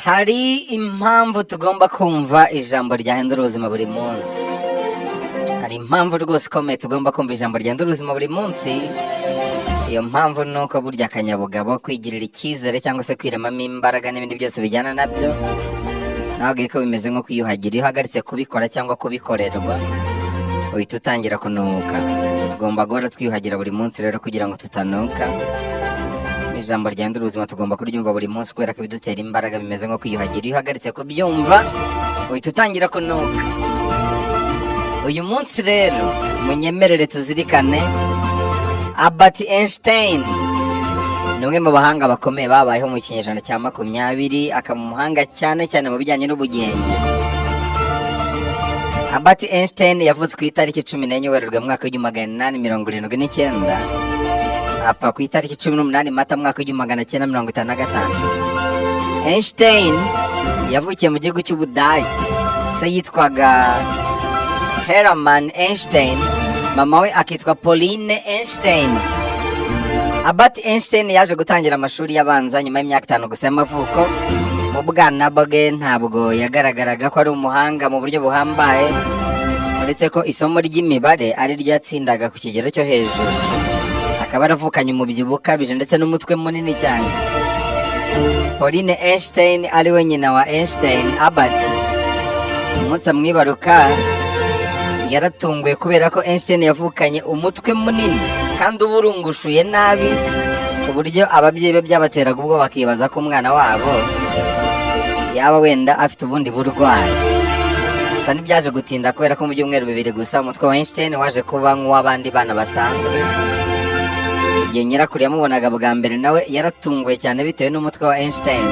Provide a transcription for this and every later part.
Hari impamvu tugomba kumva ijambo ryahindura ubuzima buri munsi. Hari impamvu rwose ikomeye tugomba kumva ijambo ryahindura ubuzima buri munsi. Iyo mpamvu ni uko burya akanyabugabo, kwigirira icyizere cyangwa se kwiremamo imbaraga n'ibindi byose bijyana nabyo, ntabwo ko bimeze nko kwiyuhagira. Iyo uhagaritse kubikora cyangwa kubikorerwa uhita utangira kunuka. Tugomba guhora twiyuhagira buri munsi rero kugira ngo tutanuka. Ijambo ryahindura ubuzima tugomba kuryumva buri munsi kubera ko bidutera imbaraga bimeze nko kwiyuhagira. Iyo uhagaritse kubyumva uhita utangira kunuka. Uyu munsi rero munyemerere tuzirikane Albert Einstein, ni umwe mu bahanga bakomeye babayeho mu kinyejana cya 20, akaba umuhanga cyane cyane mu bijyanye n'ubugenge. Albert Einstein yavutse ku itariki 14 Werurwe mwaka w'1879, apfa ku itariki 18 Mata mwaka w'1955. Einstein yavukiye mu gihugu cy'Ubudage. Se yitwaga Hermann Einstein, mama we akitwa Pauline Einstein. Albert Einstein yaje gutangira amashuri y'abanza nyuma y'imyaka 5 gusa y'amavuko. Mu bwana bwe ntabwo yagaragaraga ko ari umuhanga mu buryo buhambaye, uretse ko isomo ry'imibare ari ryo yatsindaga ku kigero cyo hejuru. Akaba aravukanye umubyibuho ukabije ndetse n'umutwe munini cyane. Pauline Einstein ari we nyina wa Einstein. Albert umunsi amwibaruka yaratunguye kubera ko Einstein yavukanye umutwe munini kandi uburungushuye nabi, ku buryo ababyeyi be byabateraga ubwo bakibaza ko umwana wabo yaba wenda afite ubundi burwayi. Gusa ntibyaje gutinda kubera ko mu byumweru 2 gusa umutwe wa Einstein waje kuba nk'uw'abandi bana basanzwe. Igihe nyirakuru yamubonaga bwa mbere nawe yaratunguye cyane bitewe n'umutwe wa Einstein.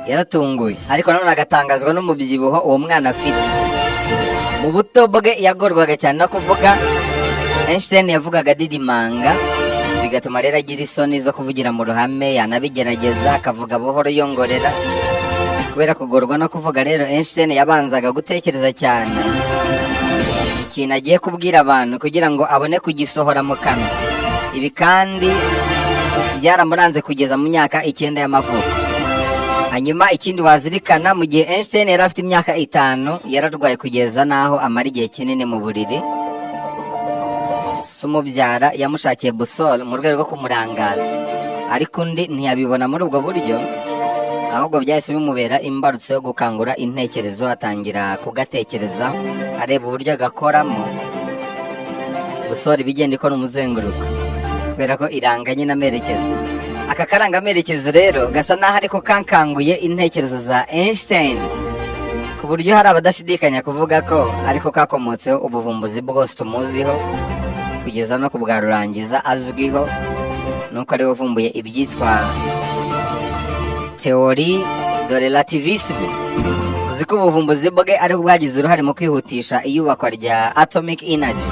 Yaratunguye ariko nanone agatangazwa n'umubyibuho uwo mwana afite. Mu buto bwe yagorwaga cyane no kuvuga. Einstein yavugaga didimanga, bigatuma rero agira isoni zo kuvugira mu ruhame. Yanabigerageza akavuga buhoro yongorera. Kubera kugorwa no kuvuga rero Einstein yabanzaga gutekereza cyane ikintu agiye kubwira abantu kugira ngo abone kugisohora mu kanwa. Ibi kandi byaramuranze kugeza mu myaka 9 y'amavuko. Hanyuma ikindi wazirikana, mu gihe Einstein yari afite imyaka 5 yararwaye kugeza naho amara igihe kinini mu buriri. Umubyara yamushakiye busol mu rwego rwo kumurangaza, ariko undi ntiyabibona muri ubwo buryo, ahubwo byahise bimubera imbarutso yo gukangura intekerezo. Atangira kugatekereza areba uburyo agakoramo. Busol bigenda ikora umuzenguruko kubera ko iranganye n'amerekezo. Aka karangamerekezo rero gasa naho ariko kankanguye intekerezo za Einstein, ku buryo hari abadashidikanya kuvuga ko ariko kakomotseho ubuvumbuzi bwose tumuziho kugeza no kubwa rurangiza azwiho, nuko ari wavumbuye ibyitwa théorie de relativisme. Uzi ko ubuvumbuzi bwe ari bwagize uruhare mu kwihutisha iyubakwa rya atomic energy.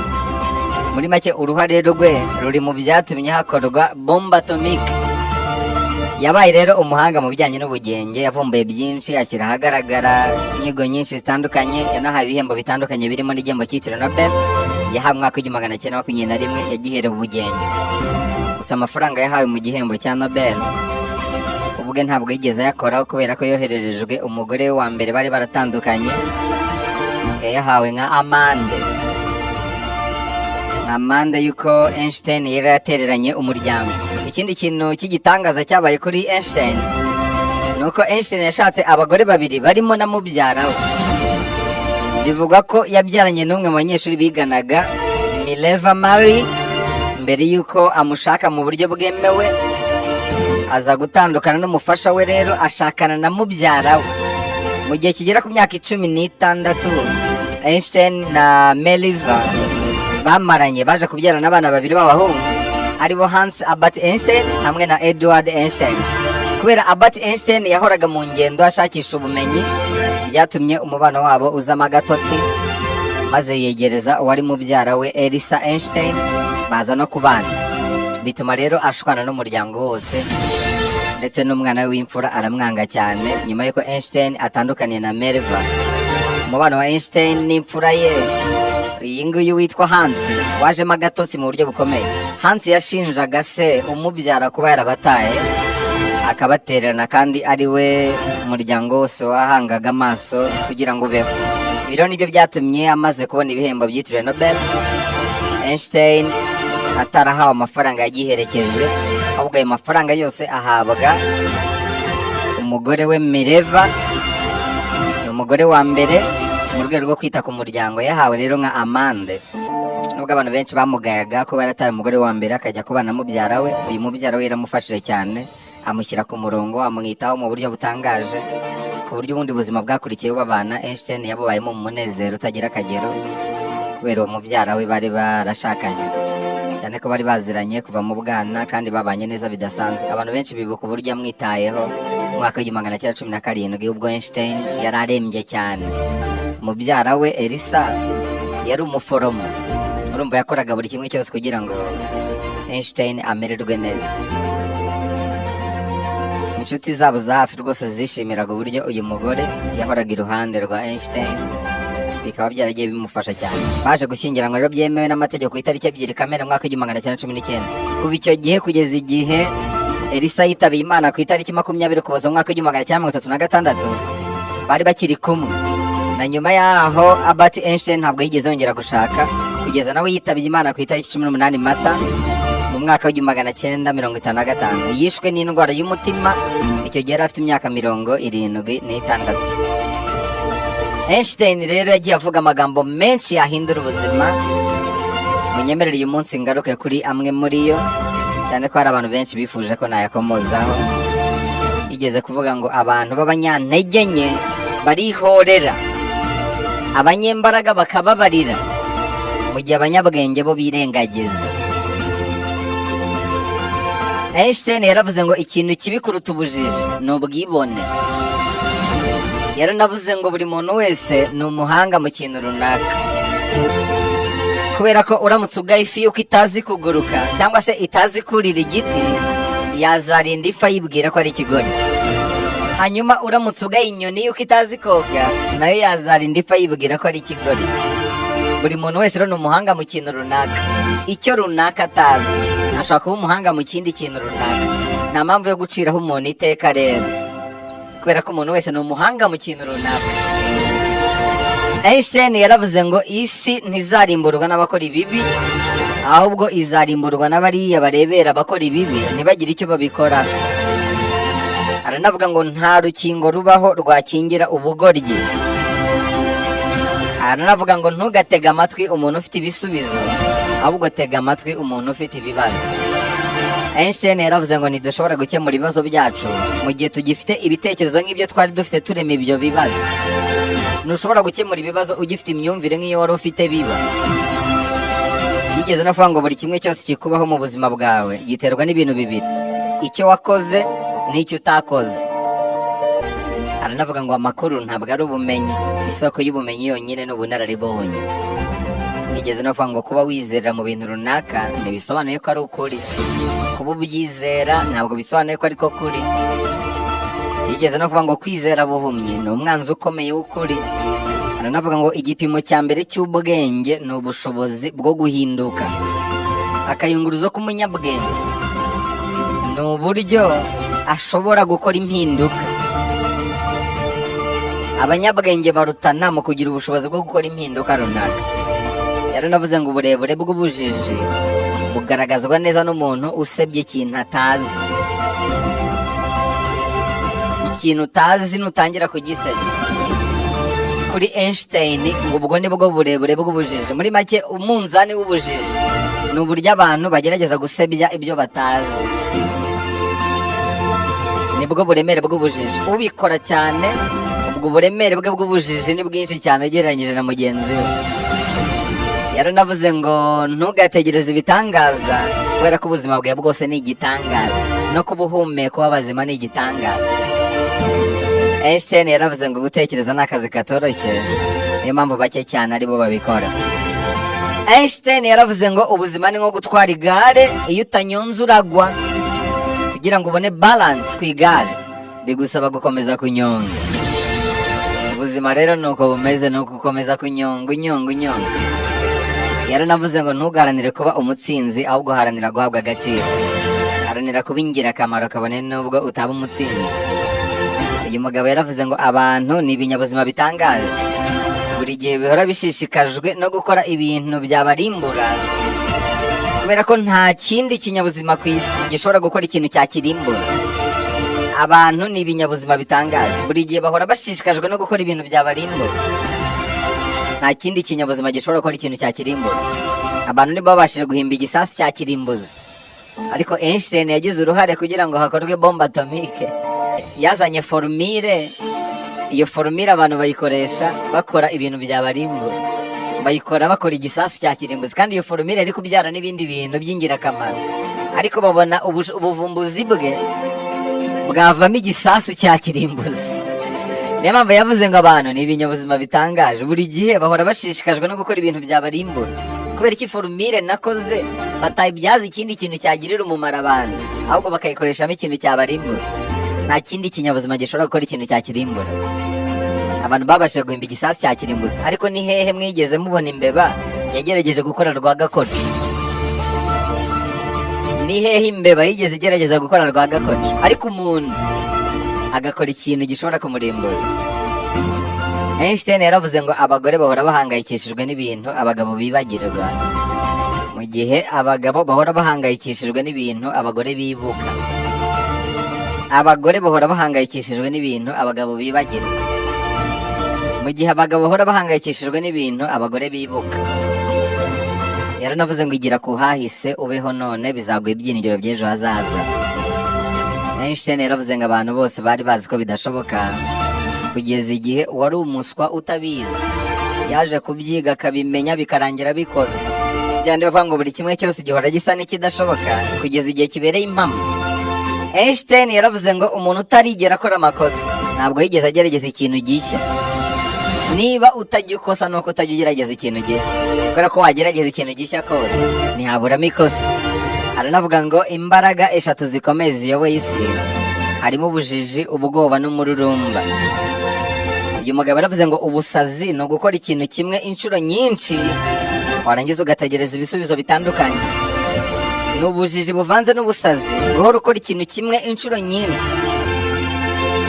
Muri make uruhare rwe ruri mu byatumye hakorwa bombe atomique. Yabaye rero umuhanga mu bijyanye n'ubugenge, yavumbuye byinshi, ashyira ahagaragara inyigo nyinshi zitandukanye. Yanahawe ibihembo bitandukanye birimo n'igihembo cyitiriwe Nobel yahawe mwaka w'1921 yagiherewe ubugenge. Gusa amafaranga yahawe mu gihembo cya Nobel ubwe ntabwo yigeze ayakoraho kubera ko yohererejwe umugore we wa mbere bari baratandukanye. Yahawe nka amande yuko Einstein yari yatereranye umuryango. Ikindi kintu cy'igitangaza cyabaye kuri Einstein nuko Einstein yashatse abagore 2 barimo na mubyara we. Bivugwa ko yabyaranye n'umwe mu banyeshuri biganaga, Mileva Marie, mbere yuko amushaka mu buryo bwemewe. Aza gutandukana n'umufasha we rero ashakana na mubyara we. Mu gihe kigera ku myaka 16 Einstein na Mileva bamaranye, baje kubyarana abana 2 b'abahungu, aribo Hans Albert Einstein hamwe na Edward Einstein. Kubera Albert Einstein yahoraga mu ngendo ashakisha ubumenyi, byatumye umubano wabo uzama agatotsi, maze yegereza uwari mubyara we Elisa Einstein, baza no kubana. Bituma rero ashwana n'umuryango wose, ndetse n'umwana we w'imfura aramwanga cyane. Nyuma yuko Einstein atandukaniye na Mileva, umubano wa Einstein n'imfura ye iyi nguyu witwa Hans wajemo agatotsi mu buryo bukomeye. Hans yashinjaga se umubyara kuba yarabataye, akabatererana kandi ari we umuryango wose wahangaga amaso kugira ngo ubeho. Ibiro nibyo byatumye amaze kubona ibihembo byitiriwe Nobel, Einstein atarahawe amafaranga yagiherekeje, ahubwo ayo mafaranga yose ahabwa umugore we Mileva, ni umugore wa mbere mu rwego rwo kwita ku muryango. Yahawe rero nka amande, nubwo abantu benshi bamugayaga ko yarataye umugore wa mbere akajya kubana na mubyara we. Uyu mubyara we yaramufashije cyane, amushyira ku murongo, amwitaho mu buryo butangaje, ku buryo ubundi buzima bwakurikiyeho babana Einstein yabubayemo mu munezero utagira akagero, kubera uwo mubyara we bari barashakanye, cyane ko bari baziranye kuva mu bwana kandi babanye neza bidasanzwe. Abantu benshi bibuka uburyo yamwitayeho mu mwaka w'1917 ubwo Einstein yari arembye cyane. Mubyara we Elisa yari umuforomo, urumva yakoraga buri kimwe cyose kugira ngo Einstein amererwe neza. Inshuti zabo za hafi rwose zishimiraga uburyo uyu mugore yahoraga iruhande rwa Einstein, bikaba byaragiye bimufasha cyane. Baje gushyingiranwa rero byemewe n'amategeko ku itariki 2 Kamena mwaka w'1919. Kuva icyo gihe kugeza igihe Elisa yitabiye Imana ku itariki 20 Ukuboza mwaka w'1936, bari bakiri kumwe. Na nyuma yaho Albert Einstein ntabwo yigeze yongera gushaka kugeza nawe yitabiye Imana ku itariki 18 Mata mu mwaka w'1955. Yishwe n'indwara y'umutima, icyo gihe yari afite imyaka 76. Einstein rero yagiye avuga amagambo menshi yahindura ubuzima. Munyemerere uyu munsi ngaruke kuri amwe muri yo, cyane ko hari abantu benshi bifuje ko nayakomozaho. Yigeze kuvuga ngo abantu b'abanyantege nke barihorera, abanyembaraga bakababarira, mu gihe abanyabwenge bo birengagiza. Einstein yaravuze ngo ikintu kibi kuruta ubujiji ni ubwibone. Yaranavuze ngo buri muntu wese ni umuhanga mu kintu runaka, kubera ko uramutse ugaye ifi yuko itazi kuguruka cyangwa se itazi kurira igiti, yazarinda ifa yibwira ko ari ikigori. Hanyuma uramutse ugaye inyoni yuko itazi koga, nayo yazarinda ifa yibwira ko ari ikigori. Buri muntu wese rero ni umuhanga mu kintu runaka. Icyo runaka atazi ashaka kuba umuhanga mu kindi kintu runaka. Nta mpamvu yo guciraho umuntu iteka rero, kubera ko umuntu wese ni umuhanga mu kintu runaka. Einstein yaravuze ngo isi ntizarimburwa n'abakora ibibi, ahubwo izarimburwa n'abariya barebera abakora ibibi ntibagire icyo babikora. Aranavuga ngo nta rukingo rubaho rwakingira ubugoryi. Aranavuga ngo ntugatega amatwi umuntu ufite ibisubizo, ahubwo tega amatwi umuntu ufite ibibazo. Einstein yaravuze ngo ntidushobora gukemura ibibazo byacu mu gihe tugifite ibitekerezo nk'ibyo twari dufite turema ibyo bibazo. Ntushobora gukemura ibibazo ugifite imyumvire nk'iyo wari ufite biba. Yigeze no kuvuga ngo buri kimwe cyose kikubaho mu buzima bwawe giterwa n'ibintu bibiri: icyo wakoze n'icyo utakoze. Aranavuga ngo amakuru ntabwo ari ubumenyi, isoko y'ubumenyi yonyine ni ubunararibonye. Yigeze no kuvuga ngo kuba wizera mu bintu runaka ntibisobanuye ko ari ukuri, kuba ubyizera ntabwo bisobanuye ko ariko kuri. Yigeze no kuvuga ngo kwizera buhumyi ni umwanzi ukomeye w'ukuri. Aranavuga ngo igipimo cya mbere cy'ubwenge ni ubushobozi bwo guhinduka. Akayunguruzo k'umunyabwenge ni uburyo ashobora gukora impinduka. Abanyabwenge barutana mu kugira ubushobozi bwo gukora impinduka runaka. Yaranavuze ngo uburebure bw'ubujiji bugaragazwa neza n'umuntu usebye ikintu atazi. Ikintu utazi nutangira kugisebya. Kuri Einstein ngo ubwo ni bwo burebure bw'ubujiji. Muri make umunzani w'ubujiji ni uburyo abantu bagerageza gusebya ibyo batazi. Nibwo buremere bw'ubujiji. Ubikora cyane, ubwo buremere bwe bw'ubujiji ni bwinshi cyane ugereranyije na mugenzi we. Yaranavuze ngo ntugategereze ibitangaza, kubera ko ubuzima bwawe bwose ni igitangaza, no kuba uhumeka w'abazima ni igitangaza. Einstein yaravuze ngo gutekereza ni akazi katoroshye, niyo mpamvu bake cyane aribo babikora. Einstein yaravuze ngo ubuzima ni nko gutwara igare, iyo utanyonze uragwa. Kugira ngo ubone balance ku igare bigusaba gukomeza kunyonga. Ubuzima rero nuko bumeze, nuko ukomeza kunyonga. Yaranavuze ngo ntugaharanire kuba umutsinzi, ahubwo haranira guhabwa agaciro. ugaharanira kuba ingirakamaro kabone nubwo utaba umutsinzi. Uyu mugabo yaravuze ngo abantu ni ibinyabuzima bitangaje, buri gihe bihora bishishikajwe no gukora ibintu byabarimbura, kubera ko nta kindi kinyabuzima ku isi gishobora gukora ikintu cyakirimbura. Abantu ni ibinyabuzima bitangaje, buri gihe bahora bashishikajwe no gukora ibintu byabarimbura, nta kindi kinyabuzima gishobora gukora ikintu cyakirimbura. Abantu nibo babashije guhimba igisasu cyakirimbuza, ariko Einstein yagize uruhare kugira ngo hakorwe bombe atomike. Yazanye formule, iyo formule abantu bayikoresha bakora ibintu byabarimbura, bayikora bakora igisasu cyakirimbuza, kandi iyo formule iri kubyara n'ibindi bintu by'ingirakamaro, ariko babona ubuvumbuzi bwe bwavamo igisasu cyakirimbuza. Niyo mpamvu yavuze ngo abantu ni ibinyabuzima bitangaje, buri gihe bahora bashishikajwe no gukora ibintu byabarimbura, kubera iki formule nakoze batayibyaza ikindi kintu cyagirira umumaro abantu, ahubwo bakayikoreshamo ikintu cyabarimbura. Nta kindi kinyabuzima gishobora gukora ikintu cyakirimbura. Abantu babashije guhimba igisasu cyakirimbuza, ariko ni hehe mwigeze mubona imbeba yagerageje gukora rwagakoco? Ni hehe imbeba yigeze igerageza gukora rwagakoco? Ariko umuntu agakora ikintu gishobora kumurimbura. Einstein yaravuze ngo abagore bahora bahangayikishijwe n'ibintu abagabo bibagirwa, mu gihe abagabo bahora bahangayikishijwe n'ibintu abagore bibuka. Abagore bahora bahangayikishijwe n'ibintu abagabo bibagirwa, mu gihe abagabo bahora bahangayikishijwe n'ibintu abagore bibuka. Yaranavuze ngo igira ku hahise ubeho none, bizaguha ibyiringiro by'ejo hazaza. Einstein yaravuze ngo abantu bose bari bazi ko bidashoboka, kugeza igihe uwari umuswa utabizi yaje kubyiga akabimenya bikarangira bikoze. Byandi bavuga ngo buri kimwe cyose gihora gisa n'ikidashoboka kugeza igihe kibereye impamo. Einstein yaravuze ngo umuntu utarigera akora amakosa ntabwo yigeze agerageza ikintu gishya. Niba utajya ukosa nuko utajya ugerageza ikintu gishya, kubera ko wagerageza ikintu gishya kose ntihaburamo ikosa. Aranavuga ngo imbaraga eshatu zikomeye ziyoboye isi harimo ubujiji, ubwoba n'umururumba. Uyu mugabo yaravuze ngo ubusazi ni ugukora ikintu kimwe inshuro nyinshi warangiza ugategereza ibisubizo bitandukanye. Ni ubujiji buvanze n'ubusazi, guhora ukora ikintu kimwe inshuro nyinshi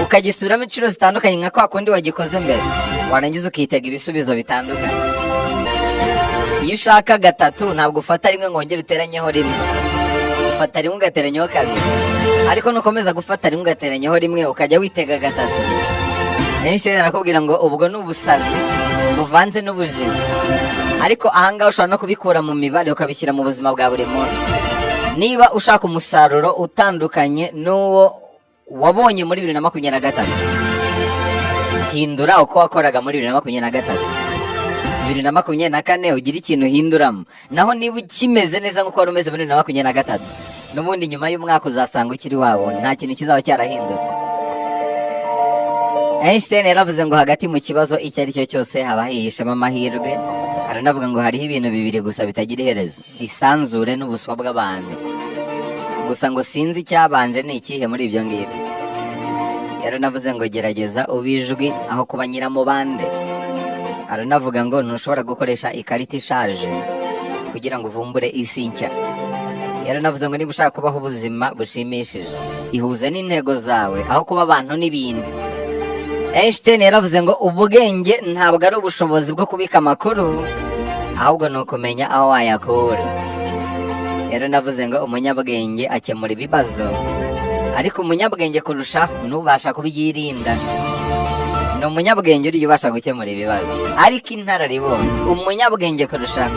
ukagisubiramo inshuro zitandukanye nka kwa kundi wagikoze mbere, warangiza ukitega ibisubizo bitandukanye. Iyo ushaka gatatu ntabwo ufata rimwe ngo wongere uteranyeho rimwe, ufata rimwe ugateranyaho kabiri, ariko nukomeza gufata rimwe ugateranyaho rimwe ukajya witega gatatu. Einstein arakubwira ngo ubwo ni ubusazi buvanze n'ubujiji, ariko ahangaha ushobora no kubikura mu mibare ukabishyira mu buzima bwa buri munsi. Niba ushaka umusaruro utandukanye n'uwo wabonye muri 2023, hindura uko wakoraga muri 2023. 2024 ugira ikintu uhinduramo. Naho niba ukimeze neza nk'uko wari umeze muri 2023, n'ubundi nyuma y'umwaka uzasanga ukiri wawo, nta kintu kizaba cyarahindutse. Einstein yaravuze ngo hagati mu kibazo icyo ari cyo cyose haba hihishemo amahirwe. Aranavuga ngo hariho ibintu bibiri gusa bitagira iherezo, isanzure n'ubuswa bw'abantu. Gusa ngo sinzi icyabanje ni ikihe muri ibyo ngibyo. Yaranavuze ngo gerageza ubijwi aho kuba nyiramubande. Aranavuga ngo ntushobora gukoresha ikarita ishaje kugira ngo uvumbure isi nshya. Yaranavuze ngo niba ushaka kubaho ubuzima bushimishije, ihuze n'intego zawe aho kuba abantu n'ibintu. Einstein yaravuze ngo ubwenge ntabwo ari ubushobozi bwo kubika amakuru, ahubwo ni ukumenya aho wayakura. Yaranavuze ngo umunyabwenge akemura ibibazo, ariko umunyabwenge kurushaho n'ubasha kubyirinda. Ni umunyabwenge uriya ubasha gukemura ibibazo, ariko inararibonye umunyabwenge kurushaho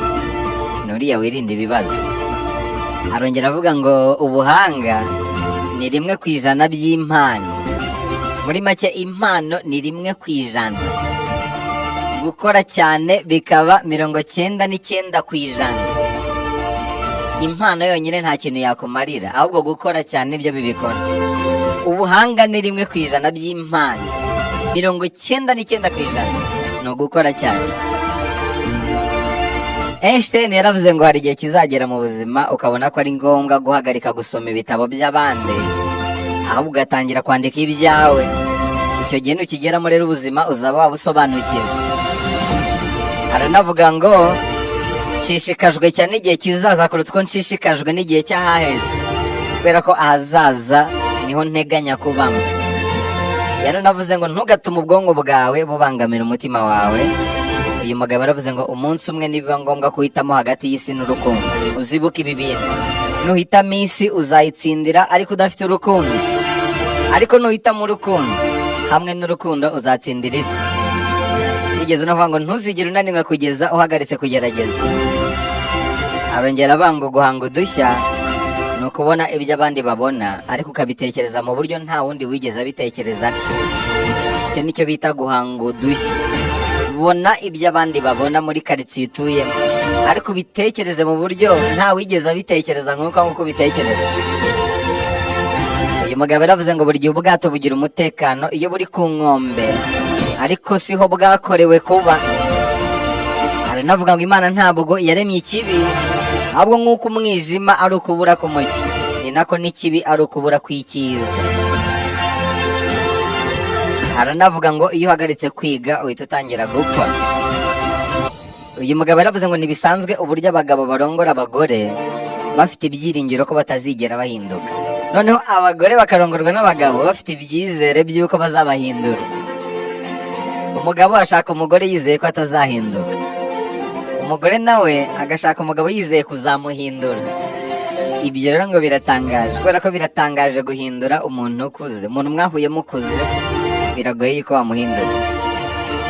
n'uriya wirinda ibibazo. Arongera avuga ngo ubuhanga ni 1% by'impano. Muri make impano ni 1%, gukora cyane bikaba 99%. Impano yonyine nta kintu yakumarira, ahubwo gukora cyane byo bibikora. Ubuhanga ni 1% by'impano, 99% ni ugukora cyane. Einstein yaravuze ngo hari igihe kizagera mu buzima ukabona ko ari ngombwa guhagarika gusoma ibitabo by'abandi, ahubwo ugatangira kwandika ibyawe. Icyo gihe nukigeramo rero ubuzima uzaba wabusobanukiwe. Aranavuga ngo nshishikajwe cyane igihe kizaza kuruta uko nshishikajwe n'igihe cyahaheze. kubera ko ahazaza niho nteganya kubamo. Yaranavuze ngo ntugatume ubwonko bwawe bubangamira umutima wawe. Uyu mugabo yaravuze ngo umunsi umwe nibiba ngombwa kuhitamo hagati y'isi n'urukundo, uzibuke ibi bintu. Nuhitamo isi uzayitsindira ariko udafite urukundo, ariko nuhitamo urukundo hamwe n'urukundo uzatsindira isi. Yigeze no kuvuga ngo ntuzigere unanirwa kugeza uhagaritse kugerageza. Arongera avuga ngo guhanga udushya ni ukubona ibyo abandi babona ariko ukabitekereza mu buryo nta wundi wigeze abitekereza atyo. Icyo nicyo bita guhanga udushya. Bona ibyo abandi babona muri karitsiye utuyemo ariko ubitekereze mu buryo nta wigeze abitekereza nk'uko ubitekereza. Uyu mugabo yaravuze ngo buri gihe ubwato bugira umutekano iyo buri ku nkombe, ariko siho bwakorewe kuba. Aranavuga ngo Imana ntabwo yaremye ikibi, ahubwo nk'uko umwijima ari ukubura k'umucyo, ni nako n'ikibi ari ukubura kw'icyiza. Aranavuga ngo iyo uhagaritse kwiga uhita utangira gupfa. Uyu mugabo yaravuze ngo ntibisanzwe uburyo abagabo barongora abagore bafite ibyiringiro ko batazigera bahinduka, noneho abagore bakarongorwa n'abagabo bafite ibyizere by'uko bazabahindura. Umugabo ashaka umugore yizeye ko atazahinduka, umugore nawe agashaka umugabo yizeye kuzamuhindura. Ibyo rero ngo biratangaje, kubera ko biratangaje guhindura umuntu ukuze, umuntu mwahuye mukuze biragoye yuko wamuhindura.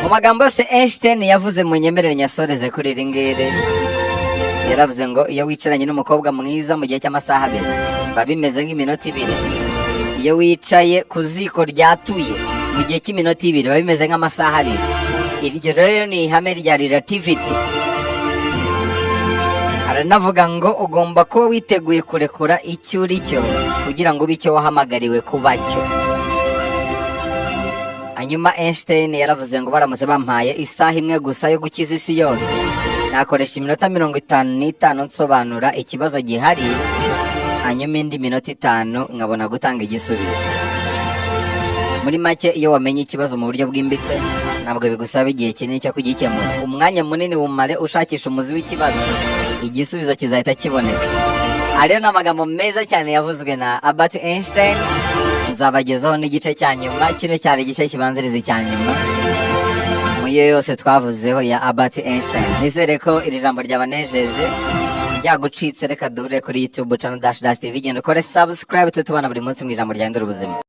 Mu magambo yose Einstein yavuze, mu nyemerere nyasoreze kuri iri ngiri. Yaravuze ngo iyo wicaranye n'umukobwa mwiza mu gihe cy'amasaha 2 biba bimeze nk'iminota 2. Iyo wicaye ku ziko ryatuye mu gihe cy'iminota 2 biba bimeze nk'amasaha 2. Iryo rero ni ihame rya relativity. Aranavuga ngo ugomba kuba witeguye kurekura icyo uri cyo kugira ngo ube icyo wahamagariwe kuba cyo. Hanyuma Einstein yaravuze ngo baramutse bampaye isaha imwe gusa yo gukiza isi yose, nakoresha iminota 55 nsobanura ikibazo gihari, hanyuma indi minota 5 nkabona gutanga igisubizo. Muri make, iyo wamenye ikibazo mu buryo bwimbitse ntabwo bigusaba igihe kinini cyo kugikemura. Umwanya munini wumare ushakisha umuzi w'ikibazo, igisubizo kizahita kiboneka. Ariyo ni amagambo meza cyane yavuzwe na Albert Einstein. Nzabagezaho n'igice cya nyuma, kino cyari igice kibanziriza icya nyuma muyo yose twavuzeho ya Albert Einstein. Nizere ko iri jambo ryabanejeje, ryagucitse. Reka duhure kuri YouTube channel _TV, genda ukore subscribe, tutubana buri munsi mu ijambo ryahindura ubuzima.